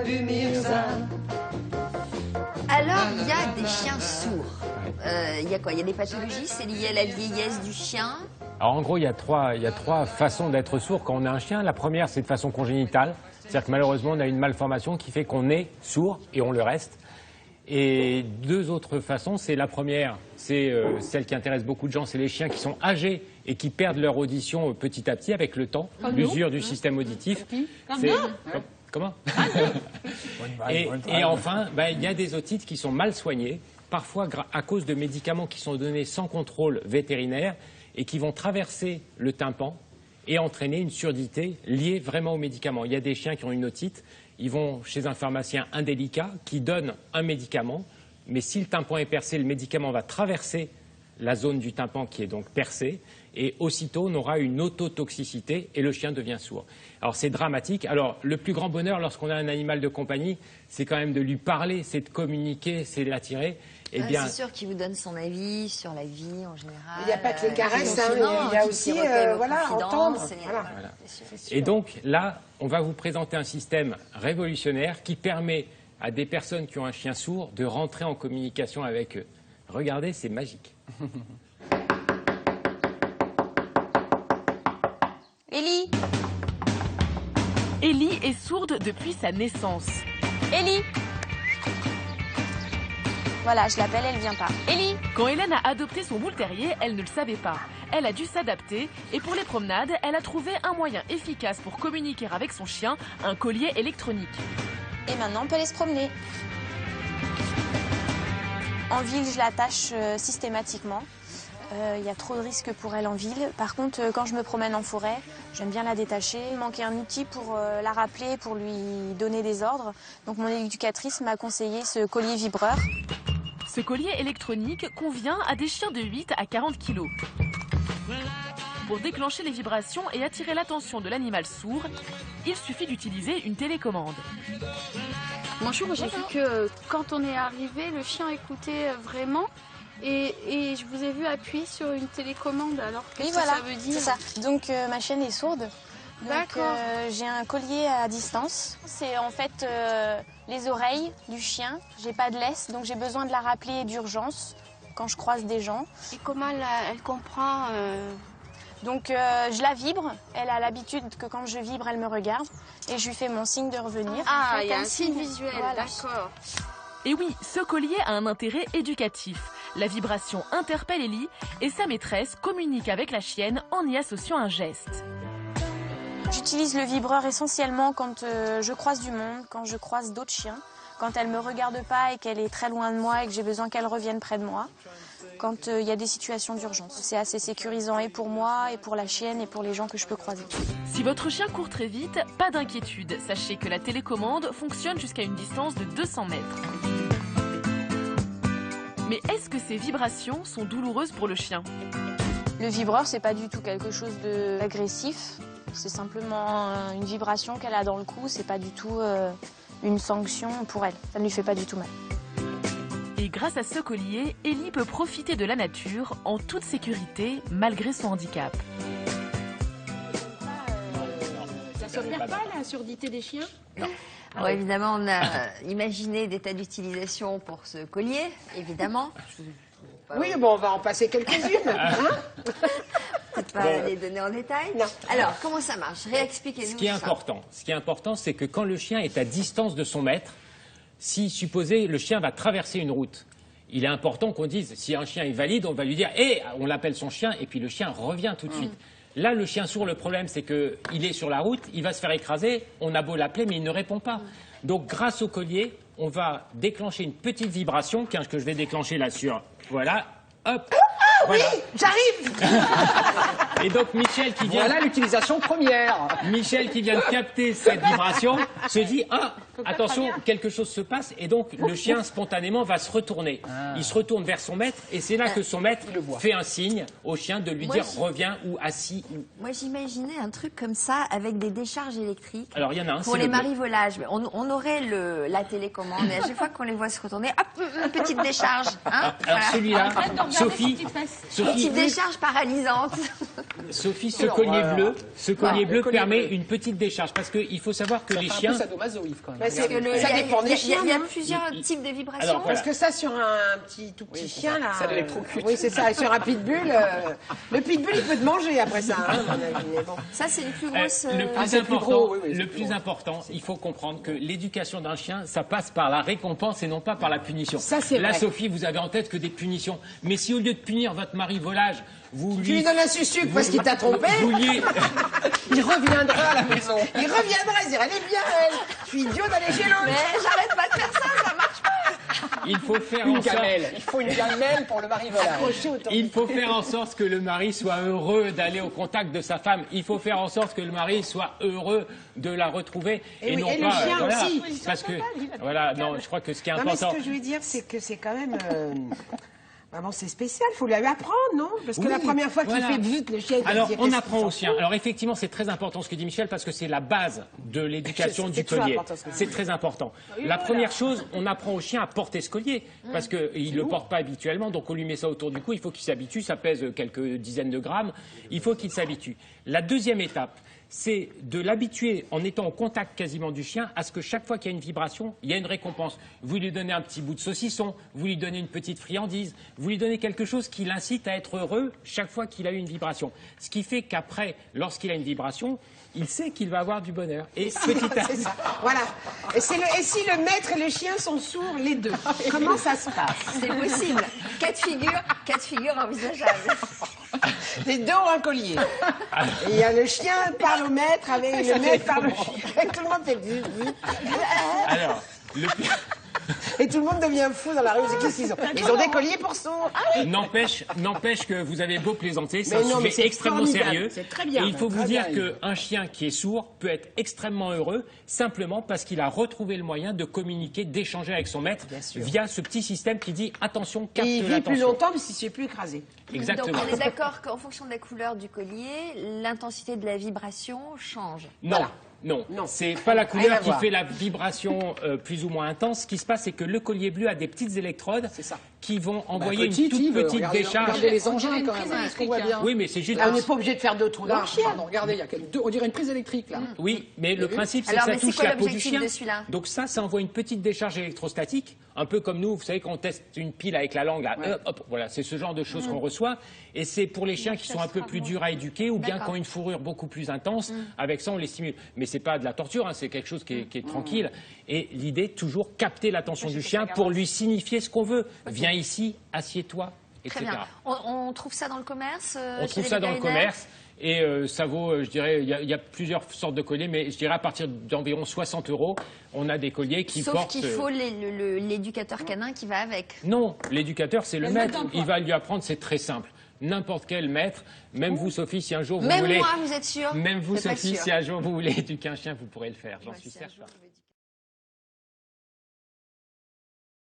du Mirza. Alors, il y a des chiens sourds. Il y a quoi? Il y a des pathologies? C'est lié à la vieillesse du chien? Alors en gros, il y a trois façons d'être sourd quand on a un chien. La première, c'est de façon congénitale. C'est-à-dire que malheureusement, on a une malformation qui fait qu'on est sourd et on le reste. Et deux autres façons, c'est la première, c'est celle qui intéresse beaucoup de gens, c'est les chiens qui sont âgés et qui perdent leur audition petit à petit avec le temps, l'usure du système auditif. Comment? Et enfin, il y a des otites qui sont mal soignés, parfois à cause de médicaments qui sont donnés sans contrôle vétérinaire et qui vont traverser le tympan et entraîner une surdité liée vraiment aux médicaments. Il y a des chiens qui ont une otite, ils vont chez un pharmacien indélicat qui donne un médicament, mais si le tympan est percé, le médicament va traverser la zone du tympan qui est donc percée, et aussitôt on aura une autotoxicité et le chien devient sourd. Alors c'est dramatique. Alors le plus grand bonheur lorsqu'on a un animal de compagnie, c'est quand même de lui parler, c'est de communiquer, c'est de l'attirer. Eh bien, c'est sûr qu'il vous donne son avis sur la vie en général. Il n'y a pas que les caresses, il y a aussi entendre. Voilà. Et donc là, on va vous présenter un système révolutionnaire qui permet à des personnes qui ont un chien sourd de rentrer en communication avec eux. Regardez, c'est magique. Ellie. Ellie est sourde depuis sa naissance. Ellie. Voilà, je l'appelle, elle vient pas. Ellie. Quand Hélène a adopté son boule terrier, elle ne le savait pas. Elle a dû s'adapter et pour les promenades, elle a trouvé un moyen efficace pour communiquer avec son chien, un collier électronique. Et maintenant, on peut aller se promener. En ville, je l'attache systématiquement. Il y a trop de risques pour elle en ville. Par contre, quand je me promène en forêt, j'aime bien la détacher. Il manquait un outil pour la rappeler, pour lui donner des ordres. Donc mon éducatrice m'a conseillé ce collier vibreur. Ce collier électronique convient à des chiens de 8 à 40 kilos. Pour déclencher les vibrations et attirer l'attention de l'animal sourd, il suffit d'utiliser une télécommande. Bonjour, j'ai vu que quand on est arrivé, le chien écoutait vraiment. Et je vous ai vu appuyer sur une télécommande, alors qu'est-ce que ça veut dire? C'est ça. Donc ma chienne est sourde. D'accord. J'ai un collier à distance. C'est en fait les oreilles du chien. J'ai pas de laisse, donc j'ai besoin de la rappeler d'urgence quand je croise des gens. Et comment elle comprend Donc je la vibre. Elle a l'habitude que quand je vibre, elle me regarde. Et je lui fais mon signe de revenir. Ah, il y a un signe visuel, voilà. D'accord. Et oui, ce collier a un intérêt éducatif. La vibration interpelle Ellie et sa maîtresse communique avec la chienne en y associant un geste. J'utilise le vibreur essentiellement quand je croise du monde, quand je croise d'autres chiens, quand elle ne me regarde pas et qu'elle est très loin de moi et que j'ai besoin qu'elle revienne près de moi, quand il y a des situations d'urgence. C'est assez sécurisant et pour moi, et pour la chienne, et pour les gens que je peux croiser. Si votre chien court très vite, pas d'inquiétude. Sachez que la télécommande fonctionne jusqu'à une distance de 200 mètres. Mais est-ce que ces vibrations sont douloureuses pour le chien? Le vibreur, c'est pas du tout quelque chose d'agressif. C'est simplement une vibration qu'elle a dans le cou. C'est pas du tout une sanction pour elle. Ça ne lui fait pas du tout mal. Et grâce à ce collier, Ellie peut profiter de la nature en toute sécurité, malgré son handicap. Ça s'opère pas, la surdité des chiens? Non. Alors évidemment, on a imaginé des tas d'utilisations pour ce collier, évidemment. Oui, bon, on va en passer quelques-unes. Peut-être pas les donner en détail. Non. Alors, comment ça marche? Réexpliquez-nous. Ce qui est important, c'est que quand le chien est à distance de son maître, si, supposez, le chien va traverser une route, il est important qu'on dise, si un chien est valide, on va lui dire « Hé !» on l'appelle son chien, et puis le chien revient tout de suite. Là, le chien sourd, le problème, c'est qu'il est sur la route, il va se faire écraser, on a beau l'appeler, mais il ne répond pas. Donc, grâce au collier, on va déclencher une petite vibration, que je vais déclencher là sur... Voilà, hop. Voilà. Oui, j'arrive. Et donc Michel qui vient... Voilà l'utilisation première. Michel qui vient de capter cette vibration se dit « Ah, attention, quelque chose se passe » et donc le chien spontanément va se retourner. Il se retourne vers son maître et c'est là que son maître fait un signe au chien de lui dire « Reviens » ou « Assis ». Moi j'imaginais un truc comme ça avec des décharges électriques. Alors il y en a un. Pour les marivolages, on aurait la télécommande et à chaque fois qu'on les voit se retourner, hop, une petite décharge. Hein, alors celui-là, Sophie... Petite décharge paralysante. Sophie, ce collier bleu permet une petite décharge parce qu'il faut savoir que les chiens. Ça dépend des chiens. Il y a plusieurs types de vibrations. Alors, voilà. Parce que ça, sur un tout petit chien, là. Ça l'électrocute. Oui, c'est ça. Et sur un pitbull, le pitbull, il peut te manger après ça. Hein, à mon avis, mais bon. Ça, c'est une plus grosse. Le plus important, il faut comprendre que l'éducation d'un chien, ça passe par la récompense et non pas par la punition. Ça, c'est Là, vrai. Sophie, vous avez en tête que des punitions. Mais si au lieu de punir votre mari volage, vous Tu lui donnes un sucuk parce qu'il t'a trompé. Il reviendra à la maison. Il reviendra, il dira, elle est bien, elle. Je suis idiot d'aller chez l'autre. Mais j'arrête pas de faire ça, ça marche pas. il faut faire Une en sorte. gamelle. Il faut une gamelle pour le mari volage. Accroché au Il faut faire en sorte que le mari soit heureux d'aller au contact de sa femme. Il faut faire en sorte que le mari soit heureux de la retrouver Et oui, non et le pas. chien voilà, aussi. parce que voilà, non, je crois que ce qui est Non, mais important. ce que je veux dire, c'est que c'est quand même. Vraiment, c'est spécial, il faut lui apprendre, non? Parce que Oui, la première fois qu'il voilà. fait vite, le chien, il va Alors, dire, on qu'est-ce apprend qu'il au s'en chien. fout. Alors, effectivement, c'est très important ce que dit Michel parce que c'est la base de l'éducation C'est du toujours collier. important ce que tu C'est dis. très important. La première chose, on apprend au chien à porter ce collier parce qu'il ne le porte pas habituellement. Donc, on lui met ça autour du cou. Il faut qu'il s'habitue. Ça pèse quelques dizaines de grammes. Il faut qu'il s'habitue. La deuxième étape, c'est de l'habituer en étant au contact quasiment du chien à ce que chaque fois qu'il y a une vibration, il y a une récompense. Vous lui donnez un petit bout de saucisson, vous lui donnez une petite friandise, vous lui donnez quelque chose qui l'incite à être heureux chaque fois qu'il a eu une vibration. Ce qui fait qu'après, lorsqu'il a une vibration, il sait qu'il va avoir du bonheur. Et petit à C'est ça. Voilà. Et si le maître et le chien sont sourds, les deux, comment ça se passe? C'est possible. Cas de figure envisageable. Les deux ont un collier. Et il y a le chien parle au maître, avec le maître parle au chien. Tout le monde fait Alors, le plus... et tout le monde devient fou dans la rue. C'est qu'est-ce qu'ils ont? Ils ont des colliers pour sourds. Ah, N'empêche que vous avez beau plaisanter, c'est Mais un non, mais sujet c'est extrêmement formidable. sérieux. C'est très bien. Et il faut vous Très dire bien. qu'un chien qui est sourd peut être extrêmement heureux simplement parce qu'il a retrouvé le moyen de communiquer, d'échanger avec son maître sûr. via ce petit système qui dit attention, capte et il vit plus l'attention. longtemps parce qu'il ne se fait plus écraser. Exactement. Donc on est d'accord qu'en fonction de la couleur du collier, l'intensité de la vibration change. Non. Voilà. Non, Non. c'est pas la Rien couleur à qui voir. fait la vibration plus ou moins intense. Ce qui se passe, c'est que le collier bleu a des petites électrodes ça. qui vont envoyer Petit, une toute Yves, petite regardez, décharge. Regardez les engins dirait une quand prise même. Est-ce qu'on voit électrique, bien? Oui, mais c'est juste. Là, on n'est pas obligé de faire deux trous dans Là, le chien. pardon, regardez, il y a on dirait une prise électrique là. Oui, mais le principe, c'est Alors, que ça mais c'est touche quoi la peau du l'objectif chien. de celui-là? Donc ça envoie une petite décharge électrostatique, un peu comme nous, vous savez, quand on teste une pile avec la langue, là, hop, voilà, c'est ce genre de choses qu'on reçoit. Et c'est pour les chiens qui sont un peu plus durs à éduquer ou bien qui ont une fourrure beaucoup plus intense. Avec ça, on les stimule. Mais c'est pas de la torture, hein, c'est quelque chose qui est tranquille. Et l'idée, toujours capter l'attention du chien pour lui signifier ce qu'on veut. Viens ici, assieds-toi, Très etc. bien. On trouve ça dans le commerce On chez trouve les ça dans le vétérinaires commerce et ça vaut, je dirais, il y a plusieurs sortes de colliers, mais je dirais à partir d'environ 60 €, on a des colliers qui Sauf portent... qu'il faut l'éducateur canin qui va avec. Non, l'éducateur, c'est le maître. Il va lui apprendre, c'est très simple. N'importe quel maître, même vous, Sophie, si un jour vous Même voulez... moi, vous êtes sûr? Même vous, C'est pas Sophie, sûr. si un jour vous voulez éduquer un chien, vous pourrez le faire, j'en suis Si un certain. jour je veux éduquer